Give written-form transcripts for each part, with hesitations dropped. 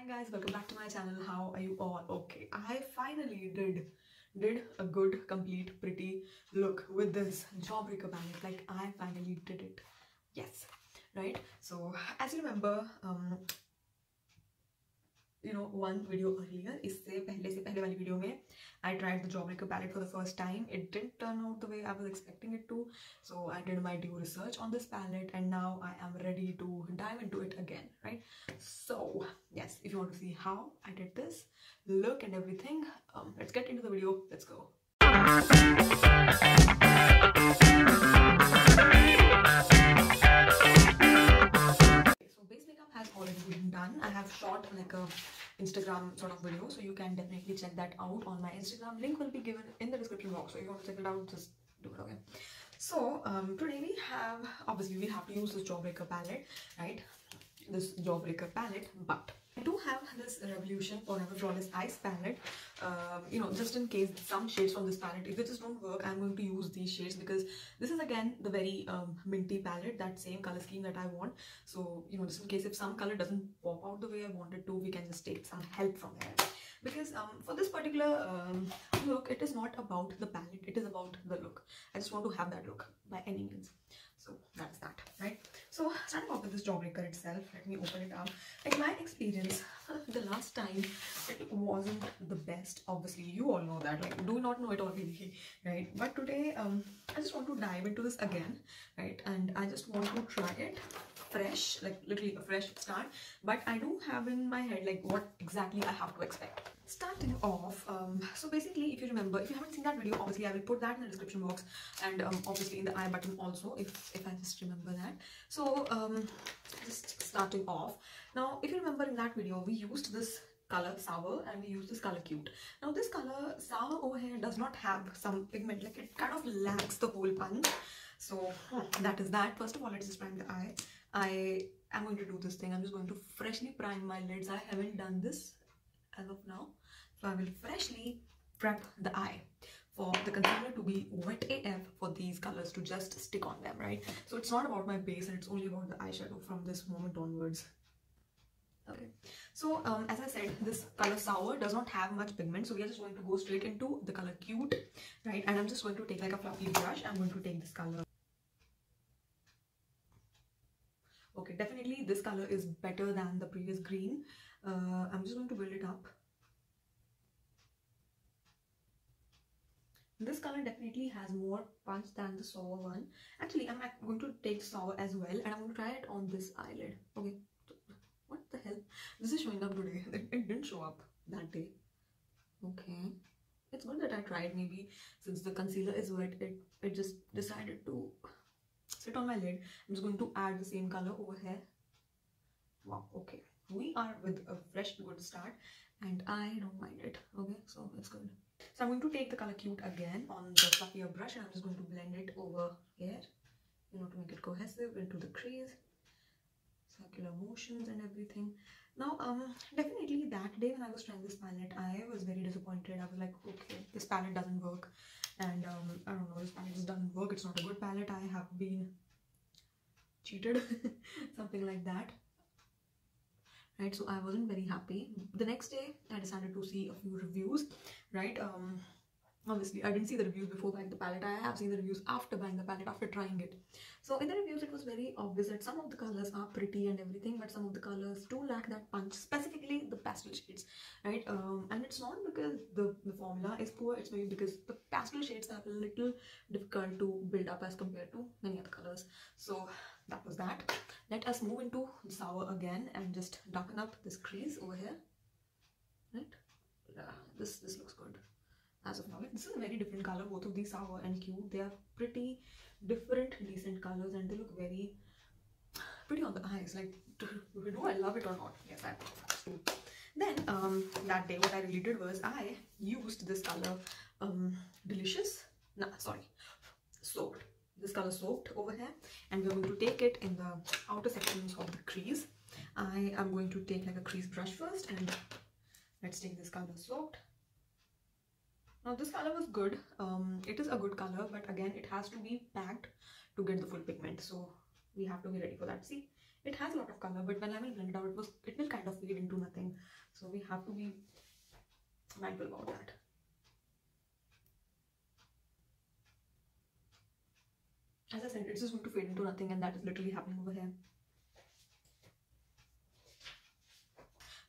guys, welcome back to my channel. How are you all? Okay, I finally did a good, complete, pretty look with this Jawbreaker palette. Like, I finally did it. Yes, right? So as you remember, one video earlier, इससे पहले वाली video में I tried the Jawbreaker palette for the first time. It didn't turn out the way I was expecting it to, so I did my due research on this palette and now I am ready to dive into it again, right? So yes, if you want to see how I did this look and everything, let's get into the video. Let's go. Has already been done. I have shot like a Instagram sort of video, so you can definitely check that out on my Instagram. Link will be given in the description box, so if you want to check it out, just do it. Okay, so today we have, obviously we have to use this Jawbreaker palette, right? This Jawbreaker palette, but I do have this Revolution Forever Flawless Eyes palette, just in case some shades from this palette, if they just don't work, I'm going to use these shades because this is again the very minty palette, that same color scheme that I want. So, just in case if some color doesn't pop out the way I want it to, we can just take some help from there. Because for this particular look, it is not about the palette, it is about the look. I just want to have that look by any means. So that's that, right? So starting off with this Jawbreaker itself, let me open it up. Like, my experience the last time, it wasn't the best. Obviously, you all know that. Like, do not know it already, right? But today, I just want to dive into this again, right? And I just want to try it fresh, like literally a fresh start. But I do have in my head like what exactly I have to expect. Starting off, so basically, if you remember, if you haven't seen that video, obviously I will put that in the description box and obviously in the I button also, if I just remember that. So just starting off, now if you remember in that video, we used this color Sour and we used this color Cute. Now this color Sour over here does not have some pigment, like it kind of lacks the whole punch. So that is that. First of all, let's just prime the eye. I am going to do this thing. I'm just going to freshly prime my lids. I haven't done this as of now, so I will freshly prep the eye for the concealer to be wet AF, for these colors to just stick on them, right? So it's not about my base and it's only about the eyeshadow from this moment onwards. Okay, so as I said, this color Sour does not have much pigment, so we are just going to go straight into the color Cute, right? And I'm just going to take like a fluffy brush. I'm going to take this color. Okay, definitely this color is better than the previous green. I'm just going to build it up. This color definitely has more punch than the Sour one. Actually, I'm going to take Sour as well and I'm going to try it on this eyelid. Okay, what the hell? This is showing up today. It didn't show up that day. Okay, it's good that I tried. Maybe since the concealer is wet, it just decided to sit on my lid. I'm just going to add the same color over here. Wow, okay. We are with a fresh good start and I don't mind it. Okay, so it's good. So I'm going to take the color Cute again on the fluffier brush and I'm just going to blend it over here, to make it cohesive into the crease, circular motions and everything. Now definitely that day when I was trying this palette, I was very disappointed. I was like, okay, this palette doesn't work, and I don't know, this palette just doesn't work. It's not a good palette. I have been cheated something like that, right? So I wasn't very happy. The next day I decided to see a few reviews, right? Obviously I didn't see the reviews before buying the palette. I have seen the reviews after buying the palette, after trying it. So in the reviews it was very obvious that some of the colors are pretty and everything, but some of the colors do lack that punch, specifically the pastel shades, right? And it's not because the formula is poor, it's maybe because the pastel shades are a little difficult to build up as compared to many other colors. So that was that. Let us move into the Sour again and just darken up this crease over here, right? This looks good as of now. This is a very different color. Both of these Sour and Cute, they are pretty different, decent colors, and they look very pretty on the eyes. Like, do I love it or not? Yes, I do. Then that day what I really did was I used this color Soaked. This color Soaked over here, and we're going to take it in the outer sections of the crease. I am going to take like a crease brush first, and let's take this color Soaked. Now this color was good. It is a good color, but again it has to be packed to get the full pigment, so we have to be ready for that. See, it has a lot of color, but when I will blend it out, it will kind of fade into nothing. So we have to be mindful about that. As I said, it's just going to fade into nothing, and that is literally happening over here.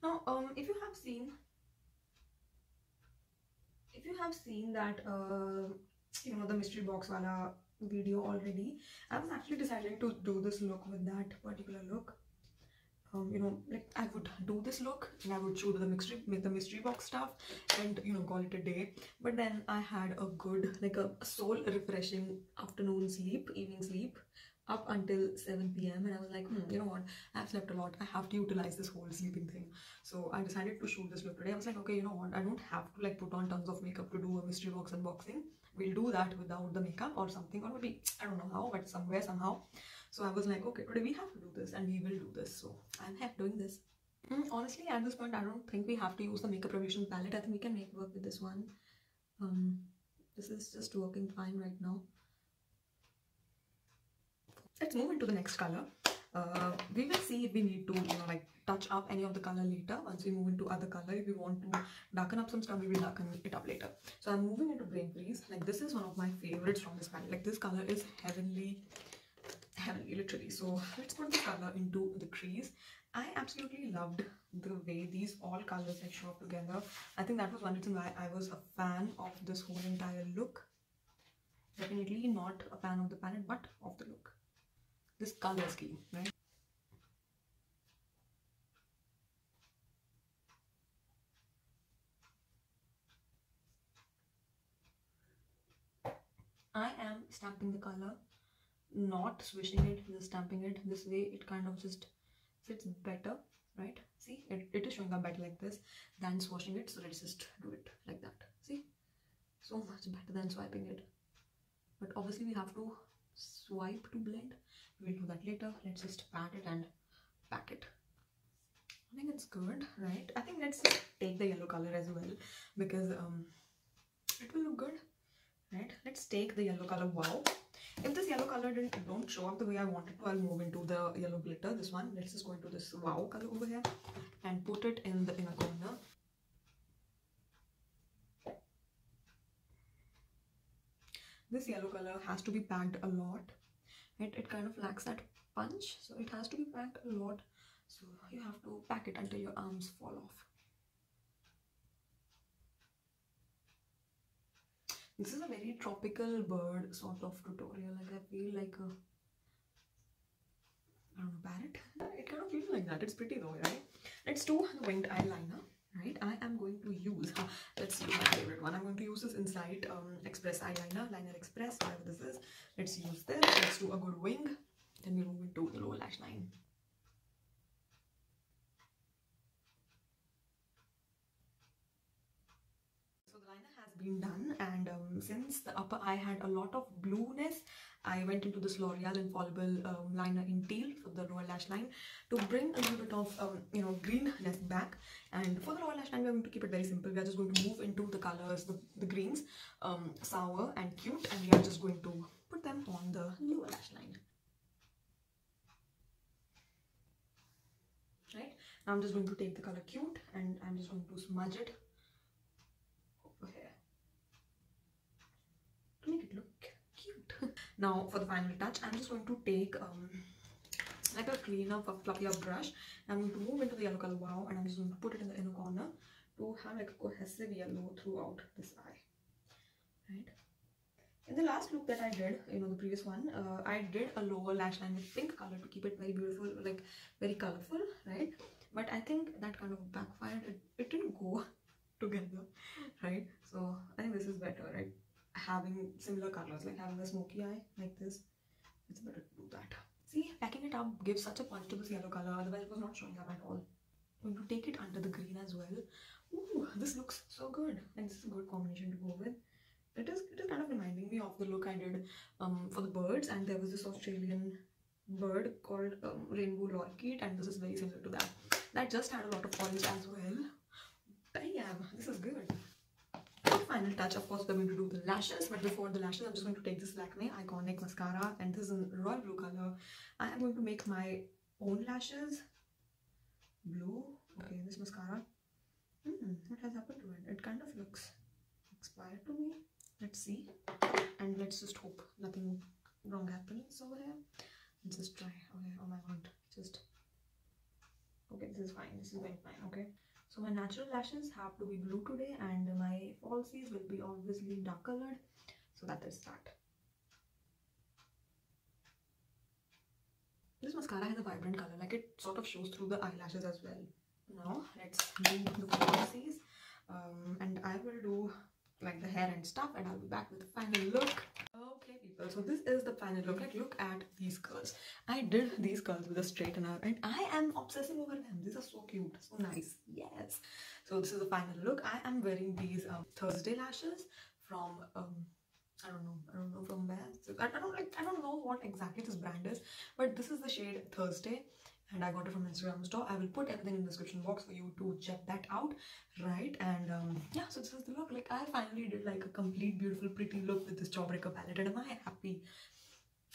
Now, if you have seen that, you know, the mystery box wala video already, I was actually deciding to do this look with that particular look. You know, like I would do this look and I would shoot the mystery box stuff and, you know, call it a day. But then I had a good, like a soul refreshing afternoon sleep, evening sleep, up until 7 p.m. and I was like, you know what, I've slept a lot, I have to utilize this whole sleeping thing. So I decided to shoot this look today. I was like, okay, you know what, I don't have to like put on tons of makeup to do a mystery box unboxing. We'll do that without the makeup or something, or maybe I don't know how, but somewhere somehow. So I was like, okay, today we have to do this and we will do this. So I'm here doing this. Honestly, at this point, I don't think we have to use the Makeup Revolution palette. I think we can make work with this one. This is just working fine right now. Let's move into the next color. We will see if we need to, you know, like touch up any of the color later. Once we move into other color, if we want to darken up some stuff, we will darken it up later. So I'm moving into Brain Freeze. Like this is one of my favorites from this palette. Like this color is heavenly, literally. So let's put the color into the crease. I absolutely loved the way these all colors like show up together. I think that was one reason why I was a fan of this whole entire look. Definitely not a fan of the palette, but of the look. This color scheme, right? I am stamping the color, not swishing it, just stamping it. This way it kind of just sits better, right? See, it is showing up better like this than swashing it. So let's just do it like that. See, so much better than swiping it. But obviously we have to swipe to blend. We'll do that later. Let's just pat it and pack it. I think it's good, right? I think let's take the yellow color as well, because it will look good, right? Let's take the yellow color. Wow, if this yellow color don't show up the way I wanted to, I'll move into the yellow glitter. This one, let's just go into this wow color over here and put it in the inner corner. This yellow color has to be packed a lot. It kind of lacks that punch, so it has to be packed a lot. So you have to pack it until your arms fall off. This is a very tropical bird sort of tutorial. Like I feel like a, I don't know, parrot. It kind of feels like that. It's pretty though, right? Let's do the winged eyeliner. Right, I am going to use, let's use my favorite one. I'm going to use this Insight Express eyeliner, Liner Express, whatever this is. Let's use this. Let's do a good wing. Then we move into the lower lash line. So the liner has been done, and since the upper eye had a lot of blueness, I went into this L'Oreal Infallible liner in teal for the lower lash line to bring a little bit of you know, greenness back. And for the lower lash line, we're going to keep it very simple. We are just going to move into the colors, the greens, sour and cute, and we are just going to put them on the lower lash line. Right, now I'm just going to take the color cute and I'm just going to smudge it over here to make it look cute. Now for the final touch, I'm just going to take like a cleaner, fluffier brush. I'm going to move into the yellow color wow, and I'm just going to put it in the inner corner to have like a cohesive yellow throughout this eye. Right. In the last look that I did, you know, the previous one, I did a lower lash line with pink color to keep it very beautiful, like very colorful, right? But I think that kind of backfired. It didn't go together, right? So I think this is better, right? Having similar colors, like having a smoky eye like this, it's better to do that. See, packing it up gives such a punch to this yellow color, otherwise it was not showing up at all. I'm going to take it under the green as well. Ooh, this looks so good. Like this is a good combination to go with. It is kind of reminding me of the look I did for the birds, and there was this Australian bird called Rainbow Lorikeet, and this is very similar to that. That just had a lot of orange as well. Damn, this is good. For the final touch, of course, we're going to do the lashes, but before the lashes, I'm just going to take this Lakme Iconic Mascara, and this is in royal blue color. I am going to make my own lashes blue. Okay, this mascara. what has happened to it. It kind of looks expired to me. Let's see, and let's just hope nothing wrong happens over here. Let's just try. Okay, oh my god, just okay, this is fine, this is very fine. Okay, so my natural lashes have to be blue today, and my falsies will be obviously dark colored, so that is that. This mascara has a vibrant color, like it sort of shows through the eyelashes as well. Now let's do the falsies, and I will do like the hair and stuff, and I'll be back with the final look. Okay people, so this is the final look. Like, look at these curls. I did these curls with a straightener and I am obsessing over them. These are so cute, so nice. Yes, so this is the final look. I am wearing these Thursday lashes from I don't know from where. So I don't know what exactly this brand is, but this is the shade Thursday, and I got it from Instagram store. I will put everything in the description box for you to check that out, right? And yeah, so this is the look. Like, I finally did like a complete beautiful pretty look with this Jawbreaker palette, and am I happy?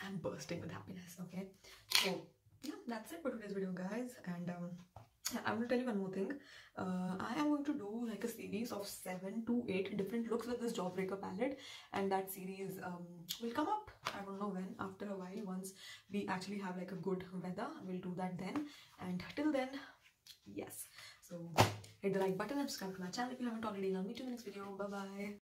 I'm bursting with happiness. Okay, so yeah, that's it for today's video, guys. And I'm going to tell you one more thing. I am going to do like a series of 7 to 8 different looks with this Jawbreaker palette, and that series will come up, I don't know when, after a while, once we actually have like a good weather. We'll do that then, and till then, yes, so hit the like button and subscribe to my channel if you haven't already. I'll meet you in the next video. Bye bye.